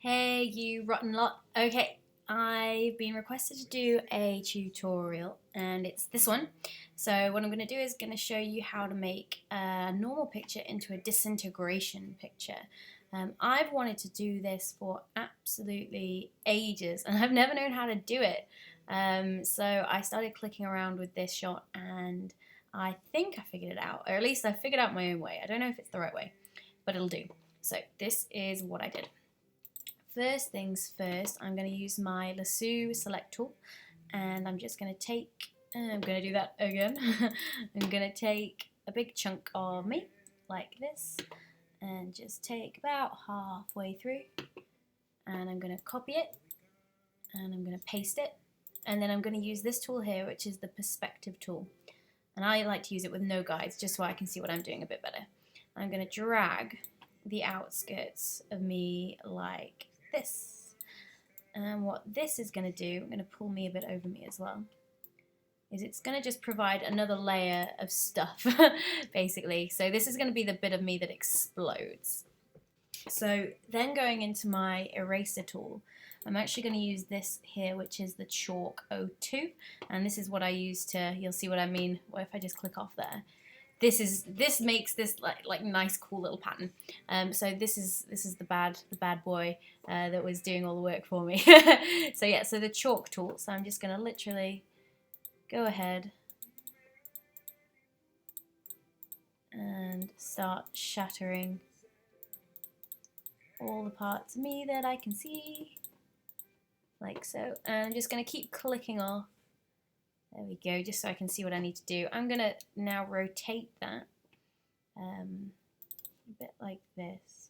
Hey, you rotten lot. Okay, I've been requested to do a tutorial and it's this one. So what I'm going to do is going to show you how to make a normal picture into a disintegration picture. I've wanted to do this for absolutely ages and I've never known how to do it. So I started clicking around with this shot and I think I figured it out, or at least I figured out my own way. I don't know if it's the right way, but it'll do. So this is what I did. First things first, I'm going to use my lasso select tool and I'm just going to take, I'm going to do that again, I'm going to take a big chunk of me like this and just take about halfway through and I'm going to copy it and I'm going to paste it and then I'm going to use this tool here, which is the perspective tool, and I like to use it with no guides just so I can see what I'm doing a bit better. I'm going to drag the outskirts of me like this. And what this is going to do, I'm going to pull me a bit over me as well, is it's going to just provide another layer of stuff, basically. So this is going to be the bit of me that explodes. So then going into my eraser tool, I'm actually going to use this here, which is the Chalk 02, and this is what I use to, you'll see what I mean, what if I just click off there. This makes this like nice cool little pattern. So this is the bad boy that was doing all the work for me. So yeah, so the chalk tool. So I'm just gonna literally go ahead and start shattering all the parts of me that I can see, like so. And I'm just gonna keep clicking off. There we go, just so I can see what I need to do. I'm going to now rotate that a bit like this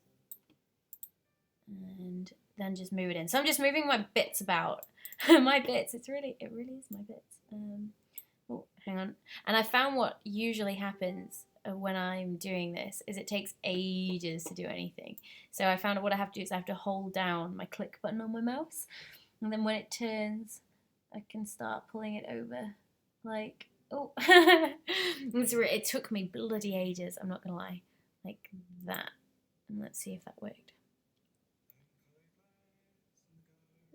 and then just move it in. So I'm just moving my bits about. My bits, it really is my bits. Oh, hang on. And I found what usually happens when I'm doing this is it takes ages to do anything. So I found what I have to do is I have to hold down my click button on my mouse, and then when it turns I can start pulling it over, like, oh, it took me bloody ages, I'm not gonna lie, like that, and let's see if that worked.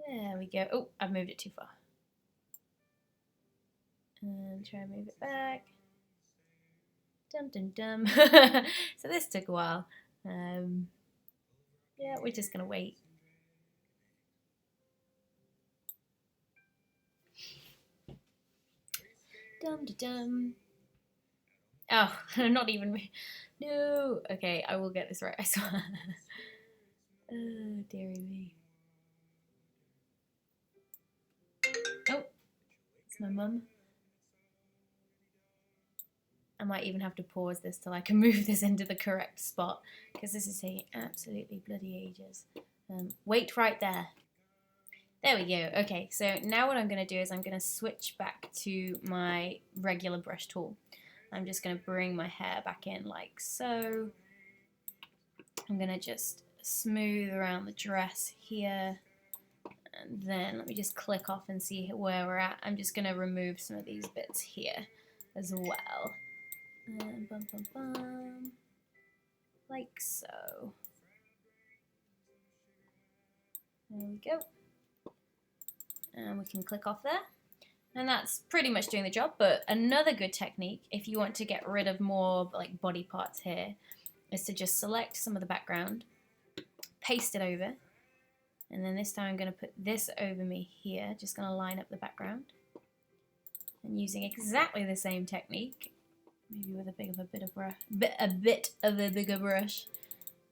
There we go. Oh, I've moved it too far. And try and move it back. Dum dum dum. So this took a while. Yeah, we're just gonna wait. Dum dum dum. Oh, not even. No. Okay, I will get this right, I swear. Oh, dearie me. Oh, it's my mum. I might even have to pause this till I can move this into the correct spot, because this is taking absolutely bloody ages. Wait right there. There we go. Okay, so now what I'm going to do is I'm going to switch back to my regular brush tool. I'm just going to bring my hair back in like so. I'm going to just smooth around the dress here. And then let me just click off and see where we're at. I'm just going to remove some of these bits here as well. And bum, bum, bum, like so. There we go. And we can click off there. And that's pretty much doing the job, but another good technique, if you want to get rid of more like body parts here, is to just select some of the background, paste it over, and then this time I'm going to put this over me here, just going to line up the background. And using exactly the same technique, maybe with a bit of a bigger brush,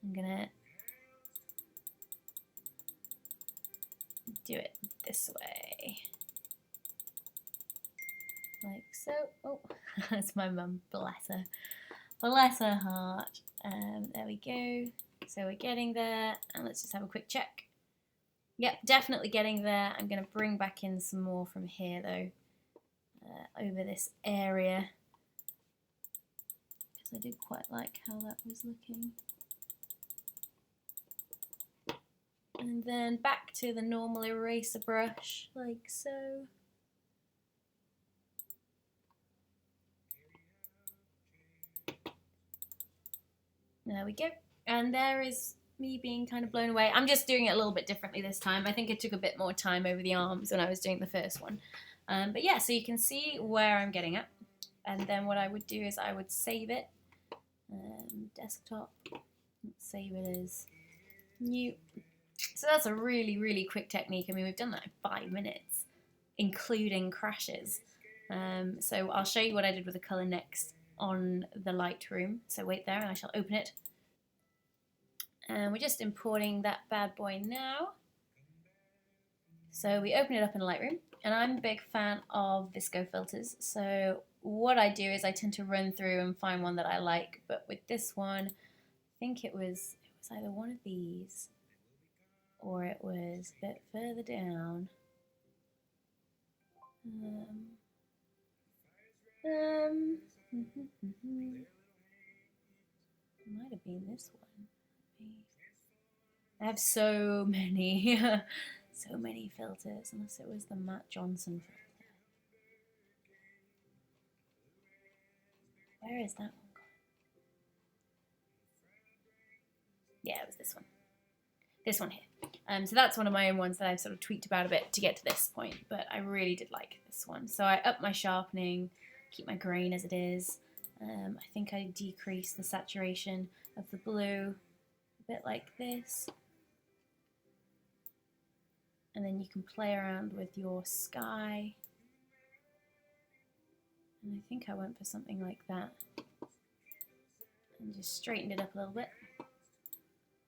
I'm going to do it this way. Like so. Oh, that's my mum, bless her. Bless her heart. There we go. So we're getting there, and let's just have a quick check. Yep, definitely getting there. I'm going to bring back in some more from here, though, over this area, because I did quite like how that was looking. And then back to the normal eraser brush, like so. There we go. And there is me being kind of blown away. I'm just doing it a little bit differently this time. I think it took a bit more time over the arms when I was doing the first one. But yeah, so you can see where I'm getting at. And then what I would do is I would save it. Desktop. Save it as new. So that's a really, really quick technique. I mean, we've done that in 5 minutes, including crashes. So I'll show you what I did with the colour next on the Lightroom. So wait there and I shall open it. And we're just importing that bad boy now. So we open it up in Lightroom, and I'm a big fan of visco filters. So what I do is I tend to run through and find one that I like. But with this one, I think it was either one of these or it was a bit further down. It might have been this one. I have so many, so many filters, unless it was the Matt Johnson filter. Where is that one gone? Yeah, it was this one. This one here. So that's one of my own ones that I've sort of tweaked about a bit to get to this point, but I really did like this one. So I up my sharpening, keep my grain as it is. I think I decrease the saturation of the blue a bit like this. And then you can play around with your sky. And I think I went for something like that. And just straightened it up a little bit.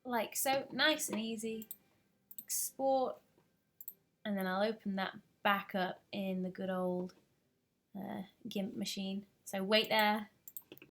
Like so, nice and easy. Export. And then I'll open that back up in the good old GIMP machine. So wait there.